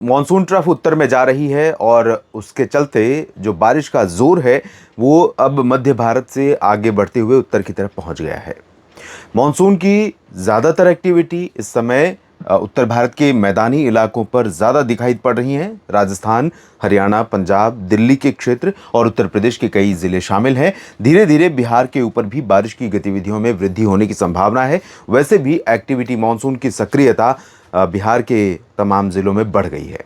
Monsoon trough उत्तर में जा रही है और उसके चलते जो बारिश का जोर है वो अब मध्य भारत से आगे बढ़ते हुए उत्तर की तरफ पहुंच गया है। मॉनसून की ज़्यादातर एक्टिविटी इस समय उत्तर भारत के मैदानी इलाकों पर ज़्यादा दिखाई पड़ रही हैं। राजस्थान, हरियाणा, पंजाब, दिल्ली के क्षेत्र और उत्तर प्रदेश के कई ज़िले शामिल हैं। धीरे धीरे बिहार के ऊपर भी बारिश की गतिविधियों में वृद्धि होने की संभावना है। वैसे भी एक्टिविटी मॉनसून की सक्रियता बिहार के तमाम ज़िलों में बढ़ गई है।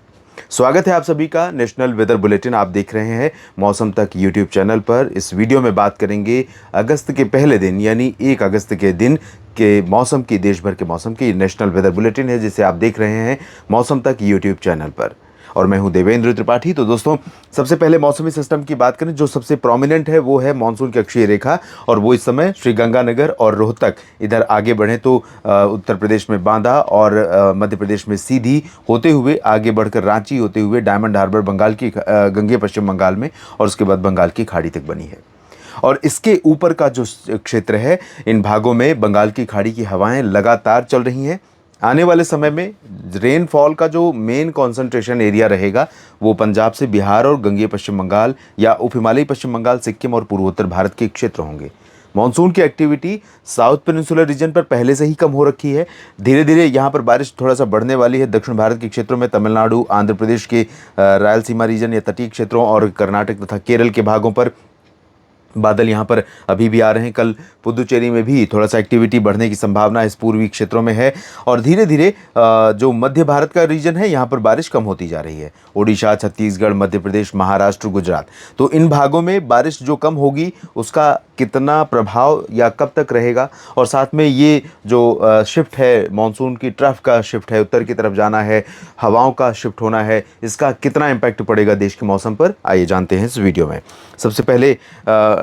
स्वागत है आप सभी का नेशनल वेदर बुलेटिन आप देख रहे हैं मौसम तक यूट्यूब चैनल पर। इस वीडियो में बात करेंगे अगस्त के पहले दिन यानी 1 अगस्त के दिन के मौसम की, देश भर के मौसम की। नेशनल वेदर बुलेटिन है जिसे आप देख रहे हैं मौसम तक यूट्यूब चैनल पर और मैं हूं देवेंद्र त्रिपाठी। तो दोस्तों, सबसे पहले मौसमी सिस्टम की बात करें, जो सबसे प्रोमिनेंट है वो है मानसून की अक्षीय रेखा और वो इस समय श्रीगंगानगर और रोहतक इधर आगे बढ़े तो उत्तर प्रदेश में बांदा और मध्य प्रदेश में सीधी होते हुए आगे बढ़कर रांची होते हुए डायमंड हार्बर बंगाल की गंगे पश्चिम बंगाल में और उसके बाद बंगाल की खाड़ी तक बनी है। और इसके ऊपर का जो क्षेत्र है, इन भागों में बंगाल की खाड़ी की हवाएं लगातार चल रही हैं। आने वाले समय में रेनफॉल का जो मेन कॉन्सेंट्रेशन एरिया रहेगा वो पंजाब से बिहार और गंगे पश्चिम बंगाल या उप हिमालयी पश्चिम बंगाल, सिक्किम और पूर्वोत्तर भारत के क्षेत्र होंगे। मॉनसून की एक्टिविटी साउथ पेनिनसुलर रीजन पर पहले से ही कम हो रखी है। धीरे धीरे यहाँ पर बारिश थोड़ा सा बढ़ने वाली है। दक्षिण भारत के क्षेत्रों में तमिलनाडु, आंध्र प्रदेश के रायलसीमा रीजन या तटीय क्षेत्रों और कर्नाटक तथा केरल के भागों पर बादल यहाँ पर अभी भी आ रहे हैं। कल पुदुचेरी में भी थोड़ा सा एक्टिविटी बढ़ने की संभावना इस पूर्वी क्षेत्रों में है और धीरे धीरे जो मध्य भारत का रीजन है यहाँ पर बारिश कम होती जा रही है। ओडिशा, छत्तीसगढ़, मध्य प्रदेश, महाराष्ट्र, गुजरात, तो इन भागों में बारिश जो कम होगी उसका कितना प्रभाव या कब तक रहेगा और साथ में ये जो शिफ्ट है, मानसून की ट्रफ का शिफ्ट है, उत्तर की तरफ जाना है, हवाओं का शिफ्ट होना है, इसका कितना इम्पैक्ट पड़ेगा देश के मौसम पर, आइए जानते हैं इस वीडियो में। सबसे पहले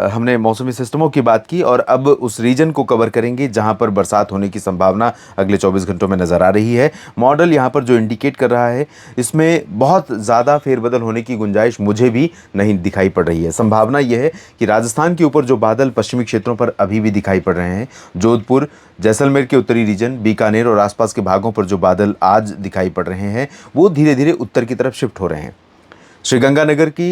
हमने मौसमी सिस्टमों की बात की और अब उस रीजन को कवर करेंगे जहां पर बरसात होने की संभावना अगले 24 घंटों में नजर आ रही है। मॉडल यहां पर जो इंडिकेट कर रहा है इसमें बहुत ज़्यादा फेरबदल होने की गुंजाइश मुझे भी नहीं दिखाई पड़ रही है। संभावना यह है कि राजस्थान के ऊपर जो बादल पश्चिमी क्षेत्रों पर अभी भी दिखाई पड़ रहे हैं, जोधपुर, जैसलमेर के उत्तरी रीजन, बीकानेर और आसपास के भागों पर जो बादल आज दिखाई पड़ रहे हैं वो धीरे धीरे उत्तर की तरफ शिफ्ट हो रहे हैं। श्रीगंगानगर की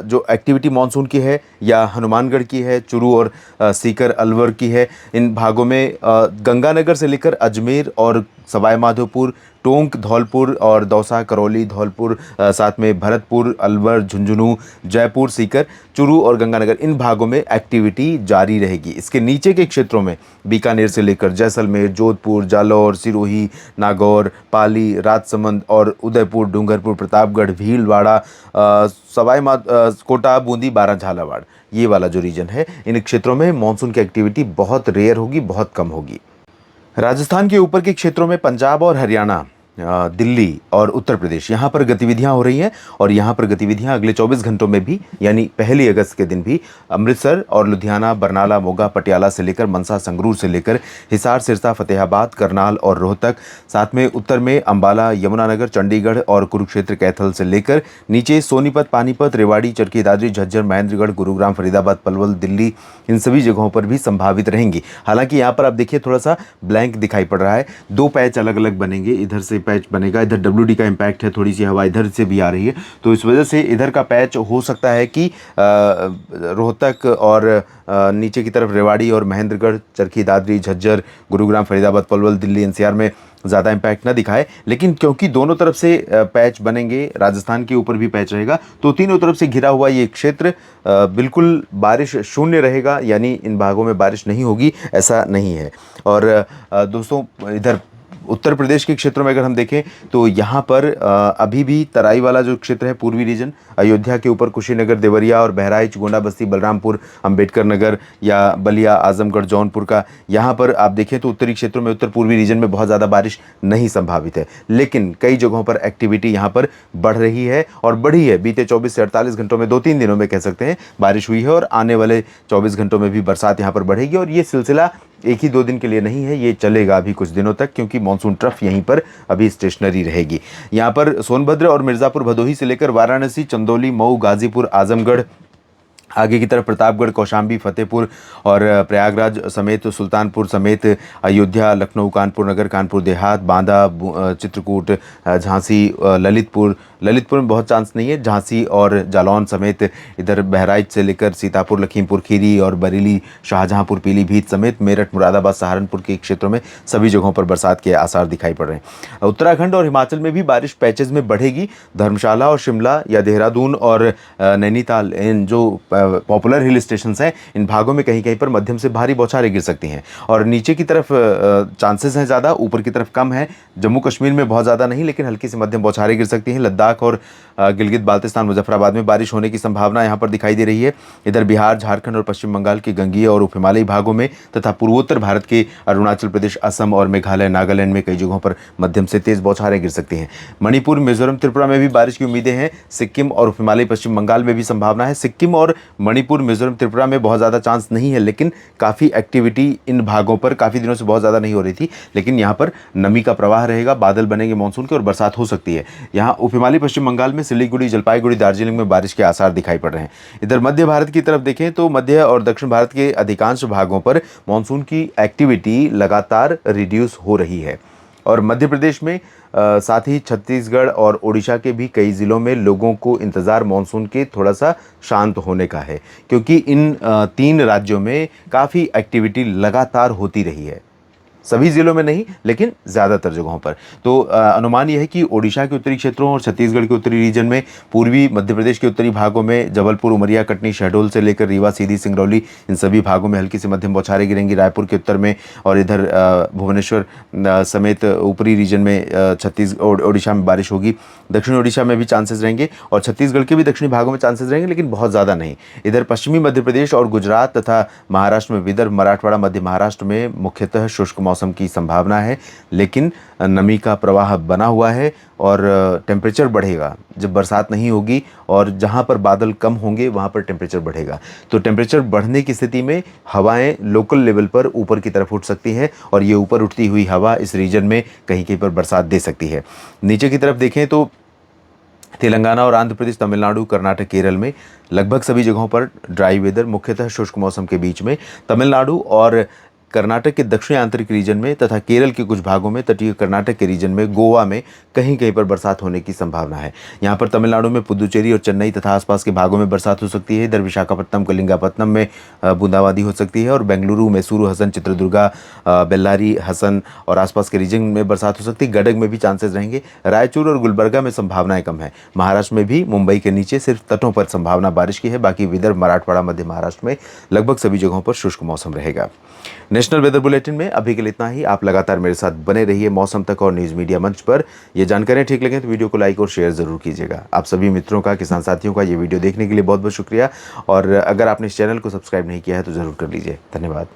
जो एक्टिविटी मानसून की है या हनुमानगढ़ की है, चुरू और सीकर, अलवर की है, इन भागों में गंगानगर से लेकर अजमेर और सवाई माधोपुर, टोंक, धौलपुर और दौसा, करौली, धौलपुर, साथ में भरतपुर, अलवर, झुंझुनू, जयपुर, सीकर, चुरू और गंगानगर, इन भागों में एक्टिविटी जारी रहेगी। इसके नीचे के क्षेत्रों में बीकानेर से लेकर जैसलमेर, जोधपुर, जालौर, सिरोही, नागौर, पाली, राजसमंद और उदयपुर, डूंगरपुर, प्रतापगढ़, भीलवाड़ा, कोटा, बूंदी, बारां, झालावाड़, ये वाला जो रीजन है, इन क्षेत्रों में मानसून की एक्टिविटी बहुत रेयर होगी, बहुत कम होगी। राजस्थान के ऊपर के क्षेत्रों में पंजाब और हरियाणा, दिल्ली और उत्तर प्रदेश, यहाँ पर गतिविधियाँ हो रही हैं और यहाँ पर गतिविधियाँ अगले 24 घंटों में भी यानी 1 अगस्त के दिन भी अमृतसर और लुधियाना, बरनाला, मोगा, पटियाला से लेकर मनसा, संगरूर से लेकर हिसार, सिरसा, फतेहाबाद, करनाल और रोहतक, साथ में उत्तर में अंबाला, यमुनानगर, चंडीगढ़ और कुरुक्षेत्र, कैथल से लेकर नीचे सोनीपत, पानीपत, रेवाड़ी, चरखी दादरी, झज्जर, महेंद्रगढ़, गुरुग्राम, फरीदाबाद, पलवल, दिल्ली, इन सभी जगहों पर भी संभावित रहेंगी। हालांकि यहाँ पर आप देखिए थोड़ा सा ब्लैंक दिखाई पड़ रहा है, 2 पैच अलग अलग बनेंगे, इधर से पैच बनेगा, इधर WD का इम्पैक्ट है, थोड़ी सी हवा इधर से भी आ रही है तो इस वजह से इधर का पैच हो सकता है कि रोहतक और नीचे की तरफ रेवाड़ी और महेंद्रगढ़, चरखी दादरी, झज्जर, गुरुग्राम, फरीदाबाद, पलवल, दिल्ली, NCR में ज़्यादा इम्पैक्ट ना दिखाए। लेकिन क्योंकि दोनों तरफ से पैच बनेंगे, राजस्थान के ऊपर भी पैच रहेगा तो तीनों तरफ से घिरा हुआ ये क्षेत्र बिल्कुल बारिश शून्य रहेगा, यानी इन भागों में बारिश नहीं होगी ऐसा नहीं है। और दोस्तों, इधर उत्तर प्रदेश के क्षेत्रों में अगर हम देखें तो यहाँ पर अभी भी तराई वाला जो क्षेत्र है, पूर्वी रीजन, अयोध्या के ऊपर कुशीनगर, देवरिया और बहराइच, गोंडा, बस्ती, बलरामपुर, अंबेडकर नगर या बलिया, आजमगढ़, जौनपुर का, यहाँ पर आप देखें तो उत्तरी क्षेत्रों में, उत्तर पूर्वी रीजन में बहुत ज़्यादा बारिश नहीं संभावित है। लेकिन कई जगहों पर एक्टिविटी यहाँ पर बढ़ रही है और बढ़ी है। बीते 24 से 48 घंटों में 2-3 दिनों में कह सकते हैं बारिश हुई है और आने वाले 24 घंटों में भी बरसात यहाँ पर बढ़ेगी और ये सिलसिला 1 ही 2 दिन के लिए नहीं है, ये चलेगा अभी कुछ दिनों तक, क्योंकि मानसून ट्रफ यहीं पर अभी स्टेशनरी रहेगी। यहाँ पर सोनभद्र और मिर्ज़ापुर, भदोही से लेकर वाराणसी, चंदौली, मऊ, गाजीपुर, आजमगढ़, आगे की तरफ प्रतापगढ़, कौशाम्बी, फतेहपुर और प्रयागराज समेत सुल्तानपुर समेत अयोध्या, लखनऊ, कानपुर नगर, कानपुर देहात, बांदा, चित्रकूट, झांसी, ललितपुर में बहुत चांस नहीं है, झांसी और जालौन समेत इधर बहराइच से लेकर सीतापुर, लखीमपुर खीरी और बरेली, शाहजहांपुर, पीलीभीत समेत मेरठ, मुरादाबाद, सहारनपुर के क्षेत्रों में सभी जगहों पर बरसात के आसार दिखाई पड़ रहे हैं। उत्तराखंड और हिमाचल में भी बारिश पैचेज में बढ़ेगी। धर्मशाला और शिमला या देहरादून और नैनीताल, इन जो पॉपुलर हिल स्टेशंस हैं, इन भागों में कहीं कहीं पर मध्यम से भारी बौछारें गिर सकती हैं। और नीचे की तरफ चांसेस हैं ज़्यादा, ऊपर की तरफ कम है। जम्मू कश्मीर में बहुत ज़्यादा नहीं, लेकिन हल्की से मध्यम बौछारें गिर सकती हैं। लद्दाख और गिलगित बाल्तिस्तान, मुजफ्फराबाद में बारिश होने की संभावना यहाँ पर दिखाई दे रही है। इधर बिहार, झारखंड और पश्चिम बंगाल के गंगीय और उप हिमालयी भागों में तथा पूर्वोत्तर भारत के अरुणाचल प्रदेश, असम और मेघालय, नागालैंड में कई जगहों पर मध्यम से तेज बौछारें गिर सकती हैं। मणिपुर, मिजोरम, त्रिपुरा में भी बारिश की उम्मीदें हैं। सिक्किम और उप हिमालयी पश्चिम बंगाल में भी संभावना है। सिक्किम और मणिपुर, मिजोरम, त्रिपुरा में बहुत ज़्यादा चांस नहीं है, लेकिन काफ़ी एक्टिविटी इन भागों पर काफ़ी दिनों से बहुत ज़्यादा नहीं हो रही थी, लेकिन यहाँ पर नमी का प्रवाह रहेगा, बादल बनेंगे मानसून के और बरसात हो सकती है। यहाँ उप हिमालयी पश्चिम बंगाल में सिलीगुड़ी, जलपाईगुड़ी, दार्जिलिंग में बारिश के आसार दिखाई पड़ रहे हैं। इधर मध्य भारत की तरफ देखें तो मध्य और दक्षिण भारत के अधिकांश भागों पर मानसून की एक्टिविटी लगातार रिड्यूस हो रही है। और मध्य प्रदेश में साथ ही छत्तीसगढ़ और ओडिशा के भी कई ज़िलों में लोगों को इंतज़ार मानसून के थोड़ा सा शांत होने का है, क्योंकि इन 3 राज्यों में काफ़ी एक्टिविटी लगातार होती रही है। सभी ज़िलों में नहीं, लेकिन ज़्यादातर जगहों पर। तो अनुमान यह है कि ओडिशा के उत्तरी क्षेत्रों और छत्तीसगढ़ के उत्तरी रीजन में, पूर्वी मध्य प्रदेश के उत्तरी भागों में, जबलपुर, उमरिया, कटनी, शहडोल से लेकर रीवा, सीधी, सिंगरौली, इन सभी भागों में हल्की से मध्यम बौछारें गिरेंगी। रायपुर के उत्तर में और इधर भुवनेश्वर समेत ऊपरी रीजन में ओडिशा में बारिश होगी। दक्षिणी ओडिशा में भी चांसेस रहेंगे और छत्तीसगढ़ के भी दक्षिणी भागों में चांसेस रहेंगे, लेकिन बहुत ज़्यादा नहीं। इधर पश्चिमी मध्य प्रदेश और गुजरात तथा महाराष्ट्र में, विदर्भ, मराठवाड़ा, मध्य महाराष्ट्र में मुख्यतः शुष्क मौसम की संभावना है, लेकिन नमी का प्रवाह बना हुआ है और टेम्परेचर बढ़ेगा जब बरसात नहीं होगी, और जहां पर बादल कम होंगे वहां पर टेम्परेचर बढ़ेगा। तो टेम्परेचर बढ़ने की स्थिति में हवाएं लोकल लेवल पर ऊपर की तरफ उठ सकती हैं और ये ऊपर उठती हुई हवा इस रीजन में कहीं कहीं पर बरसात दे सकती है। नीचे की तरफ देखें तो तेलंगाना और आंध्र प्रदेश, तमिलनाडु, कर्नाटक, केरल में लगभग सभी जगहों पर ड्राई वेदर, मुख्यतः शुष्क मौसम के बीच में। तमिलनाडु और कर्नाटक के दक्षिणी आंतरिक रीजन में तथा केरल के कुछ भागों में, तटीय कर्नाटक के रीजन में, गोवा में कहीं कहीं पर बरसात होने की संभावना है। यहाँ पर तमिलनाडु में पुदुचेरी और चेन्नई तथा आसपास के भागों में बरसात हो सकती है। इधर विशाखापट्टनम, कलिंगापट्टनम में बूंदाबांदी हो सकती है और बेंगलुरु, मैसूरू, हसन, चित्रदुर्गा, बेल्लारी, हसन और आसपास के रीजन में बरसात हो सकती है। गडग में भी चांसेस रहेंगे। रायचूर और गुलबर्गा में संभावनाएं कम है। महाराष्ट्र में भी मुंबई के नीचे सिर्फ तटों पर संभावना बारिश की है। बाकी विदर्भ, मराठवाड़ा, मध्य महाराष्ट्र में लगभग सभी जगहों पर शुष्क मौसम रहेगा। नेशनल वेदर बुलेटिन में अभी के लिए इतना ही। आप लगातार मेरे साथ बने रहिए मौसम तक और न्यूज़ मीडिया मंच पर। ये जानकारियां ठीक लगे तो वीडियो को लाइक और शेयर ज़रूर कीजिएगा। आप सभी मित्रों का, किसान साथियों का ये वीडियो देखने के लिए बहुत बहुत शुक्रिया, और अगर आपने इस चैनल को सब्सक्राइब नहीं किया है तो ज़रूर कर लीजिए। धन्यवाद।